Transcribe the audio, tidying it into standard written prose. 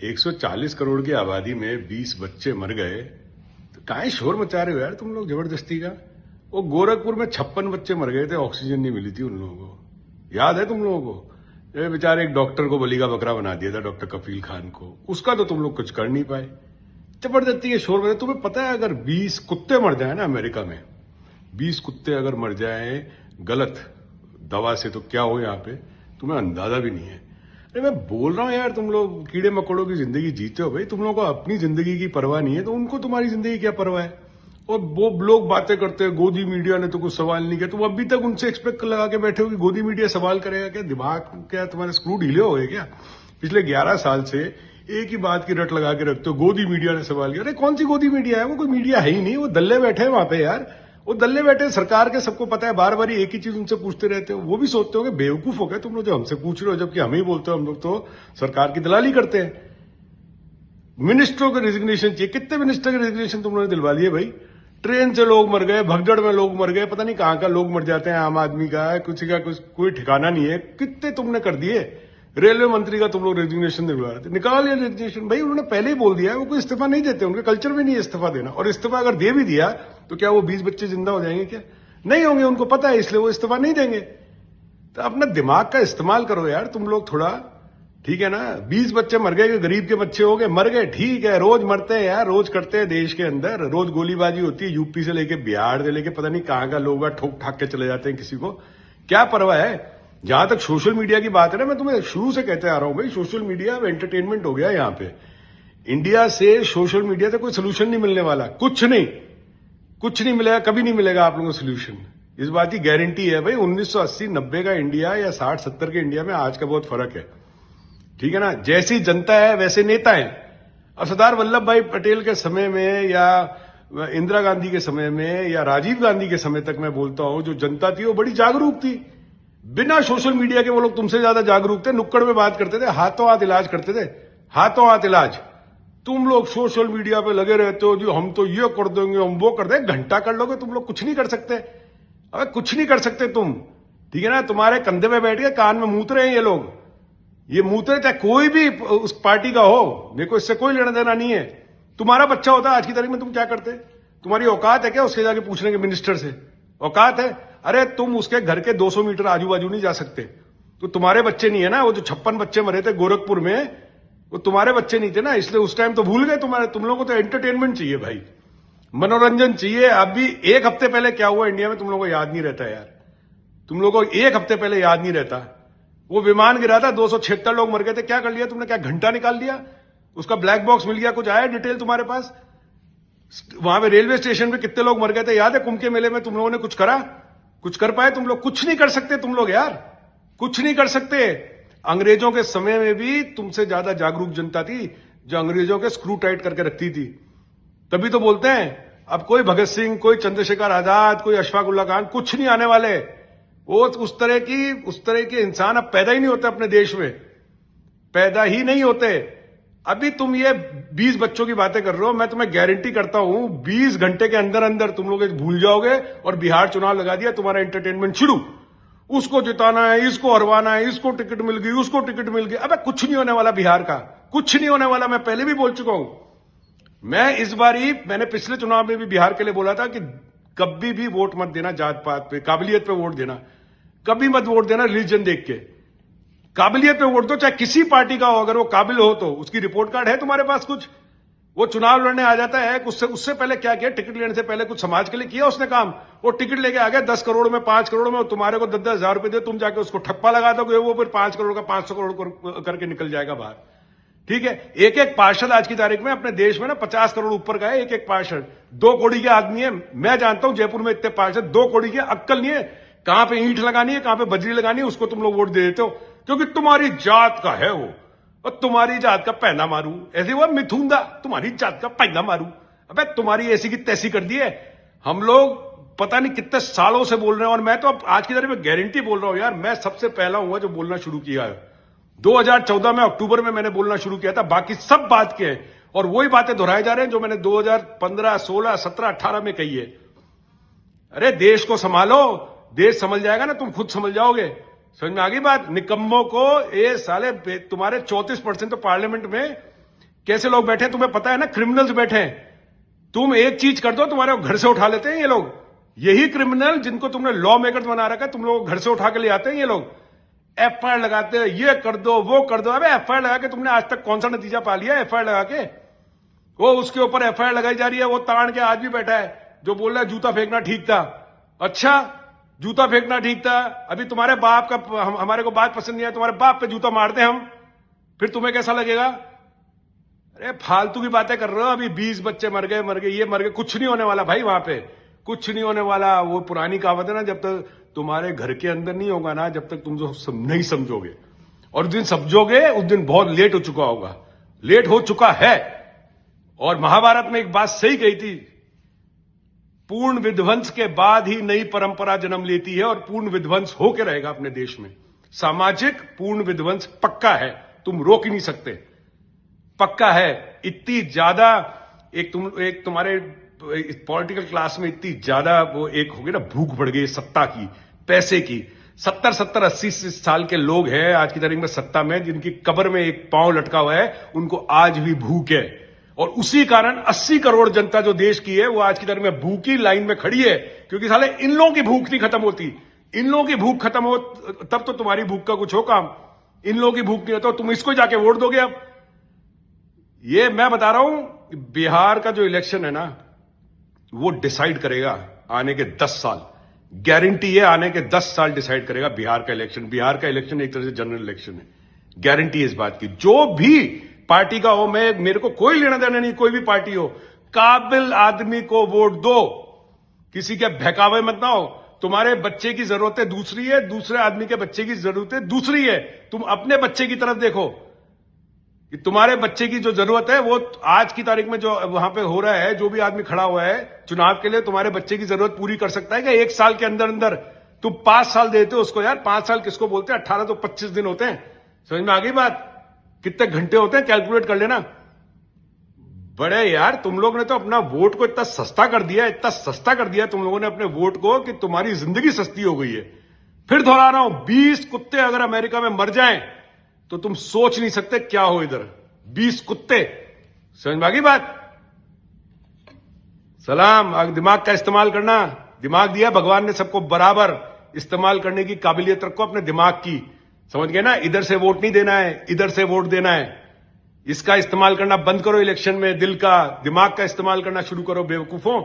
140 करोड़ की आबादी में 20 बच्चे मर गए तो काहे शोर मचा रहे हो यार तुम लोग जबरदस्ती का। वो गोरखपुर में 56 बच्चे मर गए थे, ऑक्सीजन नहीं मिली थी उन लोगों को, याद है तुम लोगों को। ये बेचारे एक डॉक्टर को बली का बकरा बना दिया था, डॉक्टर कफील खान को, उसका तो तुम लोग कुछ कर नहीं पाए। जबरदस्ती के शोर मचा। तुम्हें पता है अगर 20 कुत्ते मर जाए ना अमेरिका में, 20 कुत्ते अगर मर जाए गलत दवा से तो क्या हो यहाँ पे, तुम्हें अंदाजा भी नहीं है। अरे मैं बोल रहा हूँ यार, तुम लोग कीड़े मकोड़ों की जिंदगी जीते हो भाई, तुम लोगों को अपनी जिंदगी की परवाह नहीं है तो उनको तुम्हारी जिंदगी क्या परवाह है। और वो लोग बातें करते हैं गोदी मीडिया ने तो कुछ सवाल नहीं किया, तुम अभी तक उनसे एक्सपेक्ट लगा के बैठे हो कि गोदी मीडिया सवाल करेगा क्या। दिमाग क्या तुम्हारे स्क्रू ढीले हो गए क्या। पिछले 11 साल से एक ही बात की रट लगा के रखते हो, गोदी मीडिया ने सवाल किया। अरे कौन सी गोदी मीडिया है, वो कोई मीडिया है ही नहीं, वो दल्ले बैठे हैं वहां पे यार। वो दल्ले बैठे सरकार के, सबको पता है, बार बार एक ही चीज उनसे पूछते रहते हो। वो भी सोचते हो कि बेवकूफ हो गए तुम लोग जो हमसे पूछ रहे हो, जबकि हम ही बोलते हो हम लोग तो सरकार की दलाली करते हैं। मिनिस्टरों के रेजिग्नेशन चाहिए, कितने मिनिस्टर के रेजिग्नेशन तुम लोगों ने दिलवा दिए भाई। ट्रेन से लोग मर गए, भगदड़ में लोग मर गए, पता नहीं कहां का लोग मर जाते हैं, आम आदमी का कुछ का कुछ कोई ठिकाना नहीं है। कितने तुमने कर दिए। रेलवे मंत्री का तुम लोग रेजिग्नेशन दिलवा रहे थे, निकाल लिया रेजिग्नेशन भाई। उन्होंने पहले ही बोल दिया है वो कोई इस्तीफा नहीं देते, उनके कल्चर में नहीं है इस्तीफा देना। और इस्तीफा अगर दे भी दिया तो क्या वो 20 बच्चे जिंदा हो जाएंगे, क्या नहीं होंगे, उनको पता है, इसलिए वो इस्तीफा नहीं देंगे। तो अपना दिमाग का इस्तेमाल करो यार तुम लोग थोड़ा, ठीक है ना। 20 बच्चे मर गए, गरीब के बच्चे हो गए, मर गए, ठीक है, रोज मरते हैं यार, रोज करते हैं देश के अंदर, रोज गोलीबाजी होती है, यूपी से लेके बिहार से लेके पता नहीं कहां का लोग ठोक ठाक के चले जाते हैं, किसी को क्या परवाह है। जहां तक सोशल मीडिया की बात है ना, मैं तुम्हें शुरू से कहते आ रहा हूं भाई, सोशल मीडिया अब एंटरटेनमेंट हो गया यहाँ पे। इंडिया से सोशल मीडिया से कोई सोल्यूशन नहीं मिलने वाला, कुछ नहीं मिलेगा, कभी नहीं मिलेगा आप लोगों को सोल्यूशन, इस बात की गारंटी है भाई। 1980-90 का इंडिया या 60-70 के इंडिया में आज का बहुत फर्क है, ठीक है ना। जैसी जनता है वैसे नेता है। अब सरदार वल्लभ भाई पटेल के समय में या इंदिरा गांधी के समय में या राजीव गांधी के समय तक मैं बोलता हूं, जो जनता थी वो बड़ी जागरूक थी। बिना सोशल मीडिया के वो लोग तुमसे ज्यादा जागरूक थे, नुक्कड़ में बात करते थे, हाथों हाथ इलाज करते थे, हाथों हाथ इलाज। तुम लोग सोशल मीडिया पे लगे रहते हो, जो हम तो ये कर देंगे, हम वो कर देंगे, घंटा कर लोगे, तुम लोग कुछ नहीं कर सकते। अबे कुछ नहीं कर सकते तुम, ठीक है ना। तुम्हारे कंधे पे बैठ के कान में मूत रहे हैं ये लोग, ये मूतरे चाहे कोई भी उस पार्टी का हो, मेरे को इससे कोई लेना देना नहीं है। तुम्हारा बच्चा होता आज की तारीख में तुम क्या करते। तुम्हारी औकात है क्या उसके जाके पूछने के मिनिस्टर से, औकात है। अरे तुम उसके घर के 200 मीटर आजू बाजू नहीं जा सकते, तो तुम्हारे बच्चे नहीं है ना। वो जो 56 बच्चे मरे थे गोरखपुर में, वो तुम्हारे बच्चे नहीं थे ना, इसलिए उस टाइम तो भूल गए। तुम लोगों को तो एंटरटेनमेंट चाहिए भाई, मनोरंजन चाहिए। अभी 1 हफ्ते पहले क्या हुआ इंडिया में तुम लोगों को याद नहीं रहता यार, तुम लोगों को 1 हफ्ते पहले याद नहीं रहता। वो विमान गिरा था, 276 लोग मर गए थे, क्या कर लिया तुमने, क्या घंटा निकाल लिया, उसका ब्लैक बॉक्स मिल गया, कुछ आया डिटेल तुम्हारे पास। वहां पे रेलवे स्टेशन पे कितने लोग मर गए थे याद है, कुंभ के मेले में तुम लोगों ने कुछ करा, कुछ कर पाए तुम लोग, कुछ नहीं कर सकते तुम लोग यार, कुछ नहीं कर सकते। अंग्रेजों के समय में भी तुमसे ज्यादा जागरूक जनता थी, जो अंग्रेजों के स्क्रू टाइट करके रखती थी। तभी तो बोलते हैं अब कोई भगत सिंह, कोई चंद्रशेखर आजाद, कोई अशफाक उल्ला खान कुछ नहीं आने वाले। वो उस तरह के इंसान अब पैदा ही नहीं होते अपने देश में, पैदा ही नहीं होते। अभी तुम ये 20 बच्चों की बातें कर रहे हो, मैं तुम्हें गारंटी करता हूं 20 घंटे के अंदर अंदर तुम लोग भूल जाओगे और बिहार चुनाव लगा दिया, तुम्हारा एंटरटेनमेंट शुरू। उसको जिताना है, इसको हरवाना है, इसको टिकट मिल गई, उसको टिकट मिल गई। अबे कुछ नहीं होने वाला बिहार का, कुछ नहीं होने वाला। मैं पहले भी बोल चुका हूं। मैं इस बार ही, मैंने पिछले चुनाव में भी बिहार के लिए बोला था कि कभी भी वोट मत देना जात पात पे, काबिलियत पे वोट देना, कभी मत वोट देना रिलीजन देख के, काबिलियत पे वोट दो, चाहे किसी पार्टी का हो, अगर वो काबिल हो तो। उसकी रिपोर्ट कार्ड है तुम्हारे पास कुछ, वो चुनाव लड़ने आ जाता है, उससे पहले क्या किया, टिकट लेने से पहले कुछ समाज के लिए किया उसने काम। वो टिकट लेके आ गया 10 करोड़ में, 5 करोड़ में, तुम्हारे को 10-10 हजार रुपए दे, तुम जाके उसको ठप्पा लगा दोगे, वो फिर 5 करोड़ का 500 करोड़ करके निकल जाएगा बाहर, ठीक है। एक एक पार्षद आज की तारीख में अपने देश में ना 50 करोड़ ऊपर का है एक एक पार्षद, 2 कौड़ी के आदमी है। मैं जानता हूं जयपुर में इतने पार्षद, 2 कौड़ी की अक्कल नहीं है, कहां पे ईंट लगानी है, कहां पे बजरी लगानी है, उसको तुम लोग वोट दे देते हो क्योंकि तुम्हारी जात का है वो, और तुम्हारी जात का पैना मारू, ऐसे हुआ मिथुंदा, तुम्हारी जात का पैना मारू। अबे तुम्हारी ऐसी की तैसी कर दी है। हम लोग पता नहीं कितने सालों से बोल रहे हैं, और मैं तो अब आज की तारीख में गारंटी बोल रहा हूं यार, मैं सबसे पहला हुआ जो बोलना शुरू किया है। 2014 में अक्टूबर में मैंने बोलना शुरू किया था, बाकी सब बात के हैं और वही बातें दोहराए जा रहे हैं जो मैंने 2015, 16, 17, 18 में कही है। अरे देश को संभालो, देश संभल जाएगा ना, तुम खुद संभल जाओगे। समझ में आ गई बात। निकम्मों को ये साले, तुम्हारे 34% तो पार्लियामेंट में कैसे लोग बैठे हैं तुम्हें पता है ना, क्रिमिनल्स बैठे हैं। तुम एक चीज कर दो, तुम्हारे घर से उठा लेते हैं ये लोग। यही क्रिमिनल जिनको तुमने लॉ मेकर बना रखा है, तुम लोग घर से उठा के ले आते हैं ये लोग। एफआईआर लगाते हैं, ये कर दो वो कर दो। अबे एफआईआर लगा के तुमने आज तक कौन सा नतीजा पा लिया एफआईआर लगा के? वो उसके ऊपर एफआईआर लगाई जा रही है, वो ताड़ के आज भी बैठा है जो बोल रहा है जूता फेंकना ठीक था। अच्छा, जूता फेंकना ठीक था। अभी तुम्हारे बाप का हमारे को बात पसंद नहीं है, तुम्हारे बाप पे जूता मारते हम, फिर तुम्हें कैसा लगेगा? अरे फालतू की बातें कर रहे हो। अभी 20 बच्चे मर गए, ये मर गए, कुछ नहीं होने वाला भाई, वहां पे कुछ नहीं होने वाला। वो पुरानी कहावत है ना, जब तक तुम्हारे घर के अंदर नहीं होगा ना, जब तक तुम जो नहीं समझोगे, और उस दिन समझोगे उस दिन बहुत लेट हो चुका होगा। लेट हो चुका है। और महाभारत में एक बात सही कही थी, पूर्ण विध्वंस के बाद ही नई परंपरा जन्म लेती है, और पूर्ण विध्वंस होकर रहेगा अपने देश में। सामाजिक पूर्ण विध्वंस पक्का है, तुम रोक ही नहीं सकते, पक्का है। इतनी ज्यादा एक तुम्हारे पॉलिटिकल क्लास में इतनी ज्यादा वो एक हो गई ना, भूख बढ़ गई सत्ता की, पैसे की। 70 80 साल के लोग हैं आज की तारीख में सत्ता में, जिनकी कब्र में एक पांव लटका हुआ है, उनको आज भी भूख है। और उसी कारण 80 करोड़ जनता जो देश की है, वो आज की तारीख में भूखी लाइन में खड़ी है, क्योंकि साले इन लोगों की भूख नहीं खत्म होती। इन लोगों की भूख खत्म हो तब तो तुम्हारी भूख का कुछ हो काम। इन लोगों की भूख नहीं होता, तुम इसको जाके वोट दोगे। अब ये मैं बता रहा हूं, बिहार का जो इलेक्शन है ना, वो डिसाइड करेगा आने के 10 साल। गारंटी है, आने के 10 साल डिसाइड करेगा बिहार का इलेक्शन। बिहार का इलेक्शन एक तरह से जनरल इलेक्शन है, गारंटी है इस बात की। जो भी पार्टी का हो, मेरे को कोई लेना देना नहीं, कोई भी पार्टी हो, काबिल आदमी को वोट दो, किसी के बहकावे मत ना हो। तुम्हारे बच्चे की जरूरतें दूसरी है, दूसरे आदमी के बच्चे की जरूरतें दूसरी है। तुम अपने बच्चे की तरफ देखो कि तुम्हारे बच्चे की जो जरूरत है, वो आज की तारीख में जो वहां पे हो रहा है, जो भी आदमी खड़ा हुआ है चुनाव के लिए, तुम्हारे बच्चे की जरूरत पूरी कर सकता है क्या 1 साल के अंदर अंदर? तुम 5 साल देते हो उसको यार। 5 साल किसको बोलते हैं? 18 तो 25 दिन होते हैं। समझ में आ गई बात? कितने घंटे होते हैं, कैलकुलेट कर लेना। बड़े यार, तुम लोग ने तो अपना वोट को इतना सस्ता कर दिया, इतना सस्ता कर दिया तुम लोगों ने अपने वोट को, कि तुम्हारी जिंदगी सस्ती हो गई है। फिर दोहरा रहा हूं, 20 कुत्ते अगर अमेरिका में मर जाएं तो तुम सोच नहीं सकते क्या हो इधर। 20 कुत्ते। समझ में आ गई बात? सलाम। दिमाग का इस्तेमाल करना। दिमाग दिया भगवान ने सबको बराबर, इस्तेमाल करने की काबिलियत रखो अपने दिमाग की। समझ गए ना? इधर से वोट नहीं देना है, इधर से वोट देना है। इसका इस्तेमाल करना बंद करो इलेक्शन में। दिल का, दिमाग का इस्तेमाल करना शुरू करो बेवकूफों।